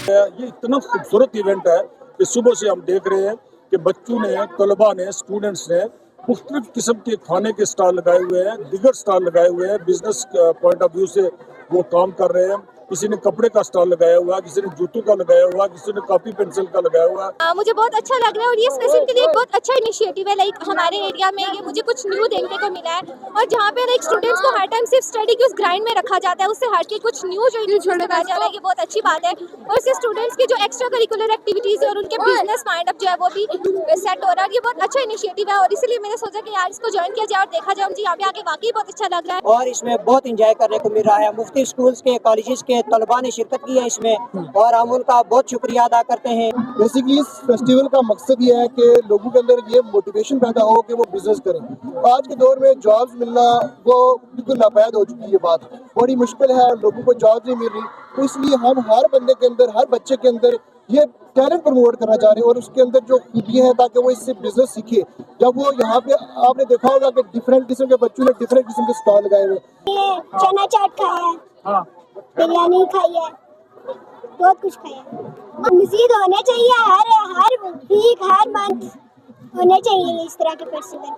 ये इतना खूबसूरत इवेंट है कि सुबह से हम देख रहे हैं कि बच्चों ने, तलबा ने, स्टूडेंट्स ने मुख्तलिफ किस्म के खाने के स्टॉल लगाए हुए हैं, दिगर स्टॉल लगाए हुए हैं। बिजनेस पॉइंट ऑफ व्यू से वो काम कर रहे हैं। किसी ने कपड़े का स्टॉल लगाया हुआ है, किसी ने जूतों का लगाया हुआ है, किसी ने कॉपी पेंसिल का लगाया हुआ है। मुझे बहुत अच्छा लग रहा है और ये स्पेसिफिकली एक बहुत अच्छा इनिशिएटिव है। लाइक हमारे एरिया में ये मुझे कुछ न्यू देखने को मिला है, और जहाँ पे लाइक स्टूडेंट्स को हर टाइम सिर्फ स्टडी के उस ग्राइंड में रखा जाता है, उससे हट के कुछ न्यू जो लगाया जा रहा है, ये बहुत अच्छी बात है। और इससे स्टूडेंट्स की जो एक्स्ट्रा करिकुलर एक्टिविटीज है और उनके बिजनेस माइंड अप जो है वो भी सेट हो रहा है। ये बहुत अच्छा इनिशिएटिव है और इसीलिए मैंने सोचा कि यार इसको ज्वाइन किया जाए और देखा जाए। मुझे यहाँ पे आके वाकई बहुत अच्छा लग रहा है और इसमें बहुत इंजॉय करने को मिल रहा है। मुफ्ती स्कूल्स के, कॉलेजेस के तलबा ने शिरकत की है इसमें, और हम उनका बहुत शुक्रिया अदा करते हैं। बेसिकली इस फेस्टिवल का मकसद ये है कि लोगों के अंदर ये मोटिवेशन पैदा हो कि वो बिजनेस करें। आज के दौर में जॉब्स मिलना वो बिल्कुल नापैद हो चुकी है, ये बात बड़ी मुश्किल है, लोगों को जॉब नहीं मिल रही। तो इसलिए हम हर बंदे के अंदर, हर बच्चे के अंदर ये टैलेंट प्रमोट करना चाह रहे हैं और उसके अंदर जो खूबियाँ हैं ताकि वो इससे बिजनेस सीखे। जब वो यहाँ पे आपने देखा होगा कि डिफरेंट किस्म के बच्चों ने डिफरेंट किस्म के स्टॉल लगाए हुए। चना चाट खाया है, बिरयानी खाई है, बहुत कुछ खाया है। मज़ीद होने चाहिए, हर वीक, हर मंथ होने चाहिए इस तरह के फेस्टिवल।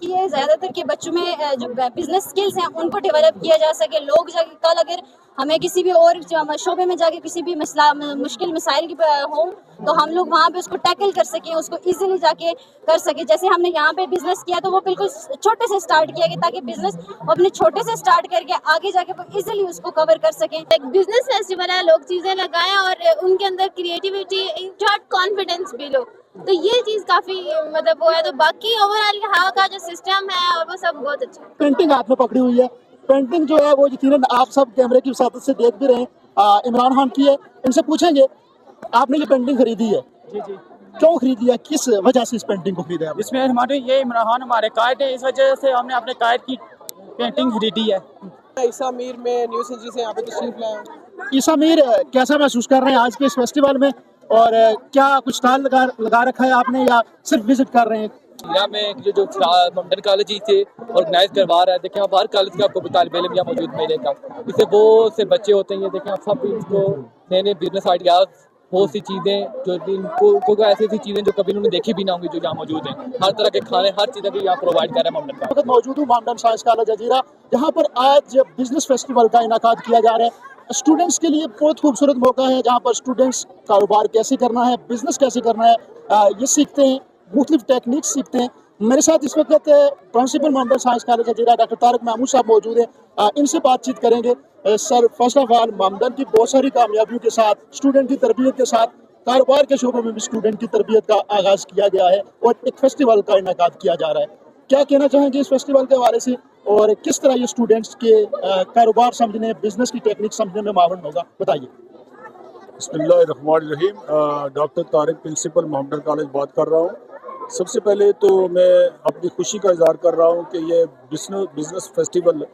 ये ज़्यादातर के बच्चों में जो बिजनेस स्किल्स हैं उनको डेवलप किया जा सके। लोग जाके कल अगर हमें किसी भी और शोबे में जाके किसी भी मसला, मुश्किल मसाइल की हो, तो हम लोग वहाँ पे उसको टैकल कर सकें, उसको इजीली जाके कर सकें। जैसे हमने यहाँ पे बिजनेस किया तो वो बिल्कुल छोटे से स्टार्ट किया गया, ताकि बिजनेस अपने छोटे से स्टार्ट करके आगे जाके वो इजीली उसको कवर कर सकें। एक बिजनेस फेस्टिवल है, लोग चीज़ें लगाएं और उनके अंदर क्रिएटिविटी, इन शॉर्ट कॉन्फिडेंस भी लो, तो ये चीज़ काफ़ी मतलब वो है। तो बाकी ओवरऑल यहाँ का जो सिस्टम है और वो सब बहुत अच्छा है। पेंटिंग हाथ में पकड़ी हुई है। पेंटिंग जो है वो यकीनन आप सब कैमरे की साथ से देख भी रहे हैं। इमरान खान की है, इनसे पूछेंगे आपने ये पेंटिंग खरीदी है? जी जी। क्यों खरीदी है, किस वजह से इस पेंटिंग को खरीदा है? इसमें हमारे ये इमरान खान हमारे कायद है, इस वजह से हमने अपने कायद की पेंटिंग खरीदी है। ईसा मीर में न्यू सिटी से यहाँ पे तशरीफ लाए। ईसा मीर कैसा महसूस कर रहे हैं आज के इस फेस्टिवल में, और क्या कुछ स्टॉल लगा रखा है आपने या सिर्फ विजिट कर रहे हैं? यहाँ में जो मॉडर्न कॉलेज से ऑर्गेनाइज करवा रहा है, देखें आप हर कॉलेज के आपको तालिब इल्म यहाँ मौजूद मिलेगा। इससे बहुत से बच्चे होते हैं, ये देखें आप सब इनको नए नए बिजनेस आइडियाज, बहुत सी चीज़ें जो इनको ऐसी ऐसी चीज़ें जो कभी उन्होंने देखी भी ना होंगी, जो यहाँ मौजूद हैं। हर तरह के खाने, हर चीज़ें भी यहाँ प्रोवाइड कर रहे हैं मॉडर्न कॉलेज। मौजूद हूँ मॉडर्न साइंस कॉलेज जजीरा, जहाँ पर आज बिजनेस फेस्टिवल का इनेकाद किया जा रहा है। स्टूडेंट्स के लिए बहुत खूबसूरत मौका है, जहाँ पर स्टूडेंट्स कारोबार कैसे करना है, बिजनेस कैसे करना है, ये सीखते हैं, मुख्तलिफ टेक्निक्स सीखते हैं। मेरे साथ इस वक्त प्रिंसिपल मॉडर्न साइंस कॉलेज जजीरा डॉक्टर तारिक महमूद साहब मौजूद हैं। इनसे बातचीत करेंगे। Sir, first of all modern की बहुत सारी कामयाबियों के साथ, स्टूडेंट की तरबियत के साथ, कारोबार के शोबों में भी स्टूडेंट की तरबियत का आगाज़ किया गया है और एक फेस्टिवल का इनेकाद किया जा रहा है। क्या कहना चाहेंगे इस फेस्टिवल के हवाले से, और किस तरह ये स्टूडेंट्स के कारोबार समझने, बिजनेस की टेक्निक समझने में मावन होगा, बताइए। बिस्मिल्लाहिर्रहमानिर्रहीम। Doctor Tariq, principal Mohammedan college बात कर रहा हूँ। सबसे पहले तो मैं अपनी खुशी का इजहार कर रहा हूँ कि ये बिजनेस फेस्टिवल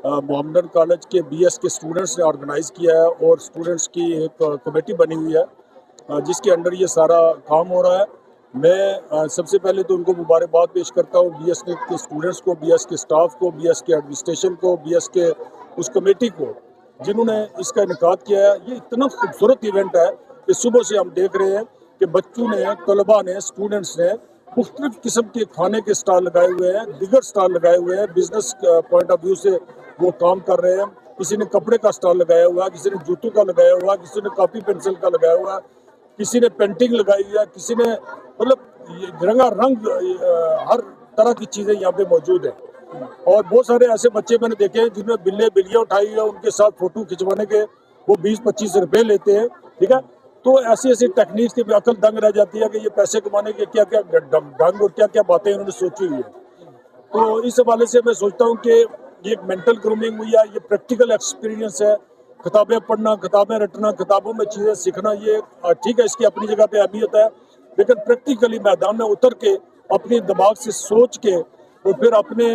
मोहम्मदन कॉलेज के BS के स्टूडेंट्स ने ऑर्गेनाइज़ किया है, और स्टूडेंट्स की एक कमेटी बनी हुई है जिसके अंडर ये सारा काम हो रहा है। मैं सबसे पहले तो उनको मुबारकबाद पेश करता हूँ, BS के स्टूडेंट्स को, BS के स्टाफ को, BS के एडमिनिस्ट्रेशन को, BS के उस कमेटी को जिन्होंने इसका इनेकाद किया है। ये इतना खूबसूरत इवेंट है कि सुबह से हम देख रहे हैं कि बच्चों ने, तलबा ने, स्टूडेंट्स ने मुख्तलिफ किस्म के खाने के स्टॉल लगाए हुए हैं, दिगर स्टॉल लगाए हुए हैं। बिजनेस पॉइंट ऑफ व्यू से वो काम कर रहे हैं। किसी ने कपड़े का स्टॉल लगाया हुआ है, किसी ने जूतों का लगाया हुआ है, किसी ने कॉपी पेंसिल का लगाया हुआ है, किसी ने पेंटिंग लगाई है, किसी ने मतलब रंगारंग हर तरह की चीज़ें यहाँ पे मौजूद है। और बहुत सारे ऐसे बच्चे मैंने देखे हैं जिन्होंने बिल्लियाँ उठाई है, उनके साथ फ़ोटो खिंचवाने के वो 20-25 रुपये लेते हैं। ठीक है, तो ऐसी ऐसी टेक्निक्स की अकल दंग रह जाती है कि ये पैसे कमाने के क्या क्या ढंग और क्या क्या बातें इन्होंने सोची हुई है। तो इस हवाले से मैं सोचता हूँ कि ये एक मेंटल ग्रूमिंग हुई है, ये प्रैक्टिकल एक्सपीरियंस है। किताबें पढ़ना, किताबें रटना, किताबों में चीज़ें सीखना, ये ठीक है, इसकी अपनी जगह पे अहमियत है, लेकिन प्रैक्टिकली मैदान में उतर के अपने दिमाग से सोच के और फिर अपने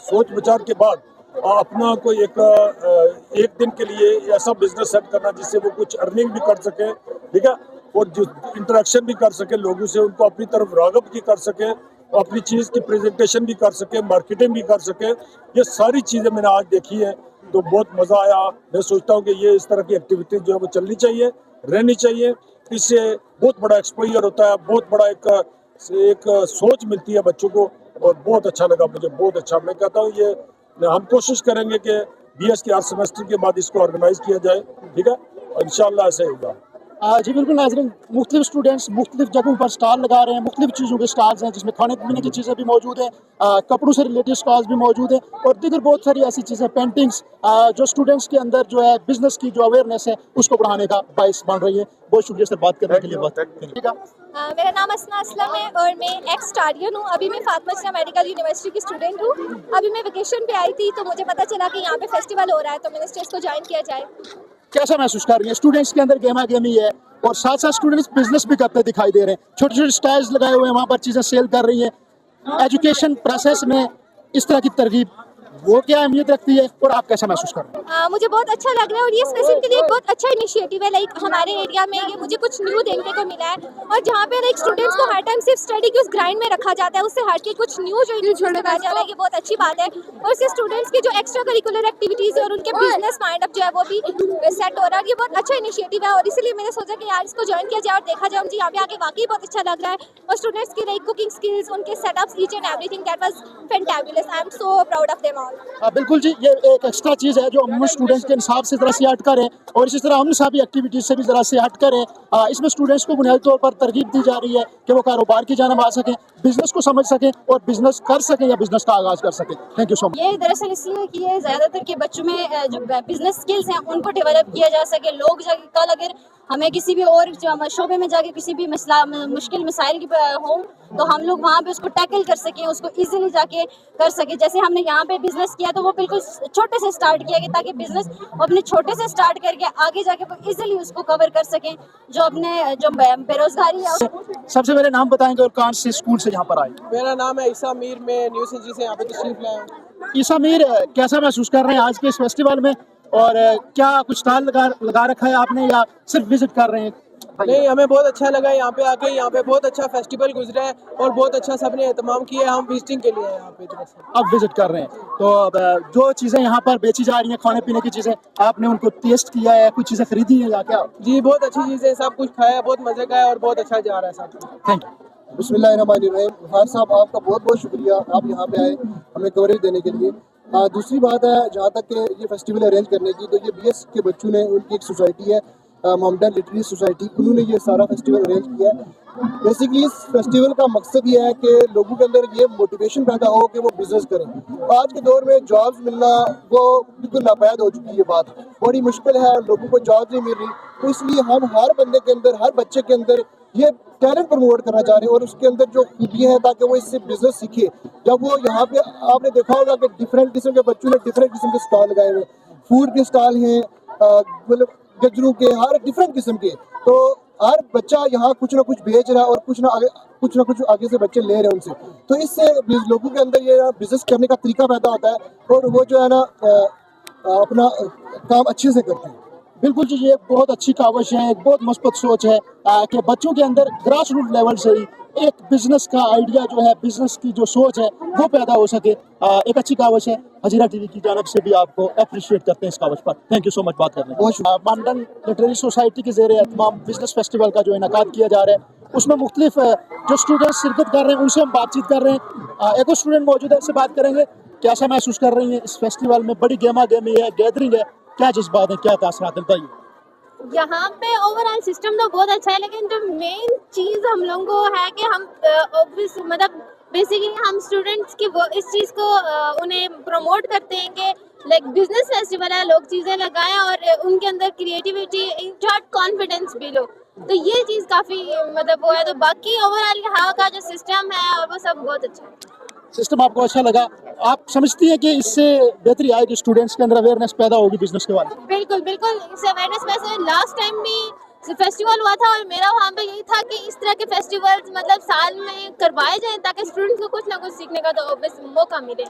सोच विचार के बाद अपना कोई एक दिन के लिए ऐसा बिजनेस सेट करना जिससे वो कुछ अर्निंग भी कर सके, ठीक है, और जो इंटरेक्शन भी कर सके लोगों से, उनको अपनी तरफ राग़िब भी कर सके, अपनी चीज़ की प्रेजेंटेशन भी कर सके, मार्केटिंग भी कर सके। ये सारी चीज़ें मैंने आज देखी है तो बहुत मज़ा आया। मैं सोचता हूँ कि ये इस तरह की एक्टिविटीज जो है वो चलनी चाहिए, रहनी चाहिए। इससे बहुत बड़ा एक्सपोजर होता है, बहुत बड़ा एक सोच मिलती है बच्चों को, और बहुत अच्छा लगा मुझे, बहुत अच्छा। मैं कहता हूँ ये हम कोशिश करेंगे कि BS के हर सेमेस्टर के बाद इसको ऑर्गेनाइज किया जाए, ठीक है, और इंशाल्लाह ऐसे होगा। जी बिल्कुल नाज़रीन, मुख्तलिफ स्टूडेंट्स मुख्तलिफ जगहों पर स्टॉल लगा रहे हैं, मुख्तलिफ चीज़ों के स्टॉल्स हैं जिसमें खाने पीने की चीज़ें भी मौजूद हैं, कपड़ों से रिलेटेड स्टॉल्स भी मौजूद हैं और दीगर बहुत सारी ऐसी चीज़ें, पेंटिंग्स जो स्टूडेंट्स के अंदर जो है बिजनेस की जो अवेयरनेस है उसको बढ़ाने का बाइस बन रही है। बहुत शुक्रिया सर बात करने के लिए। मेरा नाम असना असलम है और मैं एक्स स्टारियन हूँ। अभी मैं फातिमा जिन्ना मेडिकल यूनिवर्सिटी की स्टूडेंट हूँ। अभी मैं वेकेशन पे आई थी तो मुझे पता चला कि यहाँ पे फेस्टिवल हो रहा है, तो मैंने स्टेज को ज्वाइन किया जाए। कैसा महसूस कर रही है? स्टूडेंट्स के अंदर गेमा गेमी है और साथ साथ स्टूडेंट्स बिजनेस भी करते दिखाई दे रहे हैं, छोटे छोटे स्टॉल्स लगाए हुए हैं, वहाँ पर चीज़ें सेल कर रही हैं। एजुकेशन प्रोसेस में इस तरह की तरगीब वो क्या अहमियत रखती है और आप कैसा महसूस कर रहे हैं? मुझे बहुत अच्छा लग रहा है और ये स्पेसिफिकली एक बहुत अच्छा इनिशिएटिव है। लाइक हमारे एरिया में ये मुझे कुछ न्यू देखने को मिला है, और जहाँ पे लाइक स्टूडेंट्स को हर टाइम सिर्फ स्टडी की उस ग्राइंड में रखा जाता है, उससे हट के कुछ न्यू जो इनिशिएटिव लगाया जा रहा है, ये बहुत अच्छी बात है। और इससे स्टूडेंट्स की जो एक्स्ट्रा करिकुलर एक्टिविटीज़ है और उनके बिजनेस माइंड अप जो है वो भी सेट हो रहा है। ये बहुत अच्छा इनिशिएटिव है और इसीलिए मैंने सोचा कि यार इसको ज्वाइन किया जाए और देखा जाए। मुझे यहाँ पे आके वाकई बहुत अच्छा लग रहा है और स्टूडेंट्स की लाइक कुकिंग स्किल्स, उनके setups, each and everything that was fantabulous. I am so proud of them all. बिल्कुल जी, ये एक एक्स्ट्रा चीज़ है जो अमूमन स्टूडेंट्स के हिसाब से ज़रा से हट कर है और इसी तरह हम सभी एक्टिविटीज़ से भी ज़रा से हट कर है। इसमें स्टूडेंट्स को बुनियादी तौर पर तरगीब दी जा रही है कि वो कारोबार की जानब आ सकें, बिजनेस को समझ सकें और बिजनेस कर सकें या बिजनेस का आगाज़ कर सकें। Thank you so much. ये दरअसल इसलिए कि ये ज़्यादातर के बच्चों में जो बिजनेस स्किल्स हैं उनको डेवलप किया जा सके। लोग जाके कल अगर हमें किसी भी और शोबे में जाके किसी भी मसला मुश्किल मसाइल की हों तो हम लोग वहाँ पे उसको टैकल कर सकें, उसको इजीली जाके कर सकें। जैसे हमने यहाँ पे बिजनेस किया तो वो बिल्कुल छोटे से स्टार्ट किया गया ताकि बिजनेस अपने छोटे से स्टार्ट करके आगे जाके वो इजीली उसको कवर कर सकें जो अपने जो बेरोजगारी है। सबसे पहले नाम बताएंगे और कौन से स्कूल से यहाँ पर आए? मेरा नाम है ईसा मीर, मैं न्यू सिटी से यहाँ पे तशरीफ लाया हूँ। ईसा मीर, कैसा महसूस कर रहे हैं आज के इस फेस्टिवल में और क्या कुछ स्टॉल लगा रखा है आपने या सिर्फ विजिट कर रहे हैं? नहीं, हमें बहुत अच्छा लगा यहाँ पे आके। यहाँ पे बहुत अच्छा फेस्टिवल गुजरा है और बहुत अच्छा सबने एहतमाम किया है। हम विजिटिंग के लिए यहाँ पे अब विजिट कर रहे हैं तो जो चीज़ें यहाँ पर बेची जा रही हैं, खाने पीने की चीज़ें, आपने उनको टेस्ट किया है, कुछ चीज़ें खरीदी हैं या क्या? जी, बहुत अच्छी चीज़ें, सब कुछ खाया, बहुत मजे का है और बहुत अच्छा जा रहा है सब। Thank you. बिस्मिल्लाहिर्रहमानिर्रहीम। फ़ार साहब, आपका बहुत बहुत शुक्रिया, आप यहाँ पे आए हमें कवरेज देने के लिए। दूसरी बात है, जहाँ तक कि ये फेस्टिवल अरेंज करने की, तो ये BS के बच्चों ने, उनकी एक सोसाइटी है मोहम्मदन लिटरेरी सोसाइटी, उन्होंने ये सारा फेस्टिवल अरेंज किया है। बेसिकली इस फेस्टिवल का मकसद ये है कि लोगों के अंदर ये मोटिवेशन पैदा हो कि वो बिज़नेस करें। आज के दौर में जॉब्स मिलना वो बिल्कुल नापैद हो चुकी है, बात बड़ी मुश्किल है, लोगों को जॉब नहीं मिल रही। तो इसलिए हम हर बंदे के अंदर, हर बच्चे के अंदर ये टैलेंट प्रमोट करना चाह रहे हैं और उसके अंदर जो खूबियाँ हैं ताकि वो इससे बिजनेस सीखे। जब वो यहाँ पे, आपने देखा होगा कि डिफरेंट किस्म के बच्चों ने डिफरेंट किस्म के स्टॉल लगाए हुए, फूड के स्टॉल हैं, मतलब गजरों के, हर डिफरेंट किस्म के। तो हर बच्चा यहाँ कुछ ना कुछ बेच रहा है और कुछ ना कुछ आगे से बच्चे ले रहे हैं उनसे। तो इससे लोगों के अंदर ये बिजनेस करने का तरीका पैदा होता है और वो जो है ना अपना काम अच्छे से करते हैं। बिल्कुल जी, ये बहुत अच्छी कावश है, एक बहुत मस्बत सोच है कि बच्चों के अंदर ग्रास रूट लेवल से ही एक बिजनेस का आइडिया जो है, बिजनेस की जो सोच है वो पैदा हो सके। एक अच्छी कावश है। हजीरा टीवी की जानब से भी आपको अप्रिशिएट करते हैं इस कावश पर। थैंक यू सो मच बात करने के लिए। मोहम्मदन लिटरेरी सोसाइटी के ज़ेरे एहतमाम बिजनेस फेस्टिवल का जो इनकाद किया जा रहा है उसमें मुख्तलिफ जो स्टूडेंट्स शिरकत कर रहे हैं उनसे हम बातचीत कर रहे हैं। एक और स्टूडेंट मौजूद है, इससे बात करेंगे। कैसा महसूस कर रही हैं इस फेस्टिवल में? बड़ी गेमा गेमी है, गैदरिंग है, क्या जज्बात है, क्या तासरात है, बताइए। यहाँ पे ओवरऑल सिस्टम तो बहुत अच्छा है, लेकिन जो मेन चीज़ हम लोगों को है कि हम मतलब बेसिकली हम स्टूडेंट्स की वो इस चीज़ को उन्हें प्रमोट करते हैं कि लाइक बिजनेस फेस्टिवल है, लोग चीज़ें लगाएं और उनके अंदर क्रिएटिविटी, इन शॉर्ट कॉन्फिडेंस भी लो। तो ये चीज़ काफ़ी मतलब वो है। तो बाकी ओवरऑल यहाँ का जो सिस्टम है और वो सब बहुत अच्छा है। सिस्टम आपको अच्छा लगा? आप समझती हैं कि इससे बेहतरी आएगी, स्टूडेंट्स के अंदर अवेयरनेस पैदा होगी बिजनेस के बारे में? बिल्कुल बिल्कुल, इससे अवेयरनेस वैसे लास्ट टाइम भी फेस्टिवल हुआ था और मेरा वहाँ पे यही था कि इस तरह के फेस्टिवल्स मतलब साल में करवाए जाएं ताकि स्टूडेंट्स को कुछ ना कुछ सीखने का तो ऑब्वियस मौका मिले।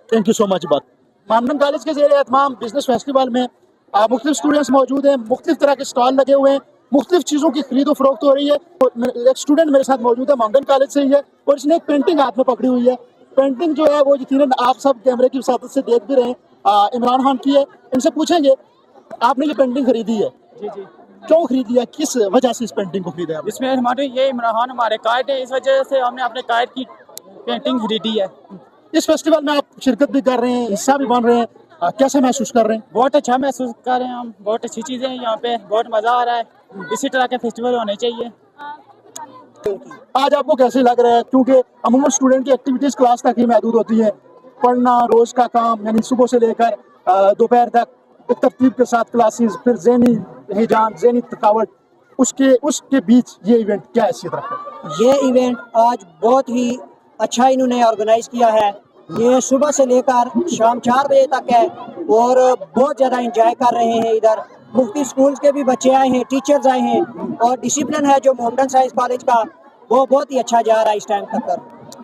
Thank you so much. बात मोहम्मदन कॉलेज के ज़ेरे एहतमाम बिजनेस फेस्टिवल में मुख्तलिफ स्टूडेंट्स मौजूद हैं, मुख्तलिफ तरह के स्टॉल लगे हुए हैं, मुख्तलिफ चीज़ों की खरीदो फरोख्त हो रही है। एक स्टूडेंट मेरे साथ मौजूद है, मोहम्मदन कॉलेज से ही है और इसने एक पेंटिंग हाथ में पकड़ी हुई है। पेंटिंग जो है वो यकीनन आप सब कैमरे की वसात से देख भी रहे हैं इमरान खान की है। इनसे पूछेंगे आपने ये पेंटिंग खरीदी है, जी जी। क्यों खरीदी है, किस वजह से इस पेंटिंग को खरीदा है आपने? इसमें हमारे ये इमरान खान हमारे कायद है, इस वजह से हमने अपने कायद की पेंटिंग खरीदी है। इस फेस्टिवल में आप शिरकत भी कर रहे हैं, हिस्सा भी बन रहे हैं, कैसे महसूस कर रहे हैं? बहुत अच्छा महसूस कर रहे हैं हम, बहुत अच्छी चीज़ें हैं यहाँ पे, बहुत मज़ा आ रहा है। इसी तरह के फेस्टिवल होने चाहिए। आज आपको कैसे लग रहा है, क्योंकि अमूमन स्टूडेंट की एक्टिविटीज़ क्लास तक ही महदूद होती है, पढ़ना रोज़ का काम, यानी सुबह से लेकर दोपहर तक एक तरतीब के साथ क्लासेस, फिर ज़हनी हिजान, ज़हनी थकावट, उसके बीच ये इवेंट क्या हैसियत रखता है? ये इवेंट आज बहुत ही अच्छा इन्होंने ऑर्गेनाइज किया है। ये सुबह से लेकर शाम 4 बजे तक है और बहुत ज़्यादा इंजॉय कर रहे हैं। इधर मुफ्ती स्कूल्स के भी बच्चे आए हैं, टीचर्स आए हैं और डिसिप्लिन है जो मोहम्मदन साइंस कॉलेज का, वो बहुत ही अच्छा जा रहा है इस टाइम तक।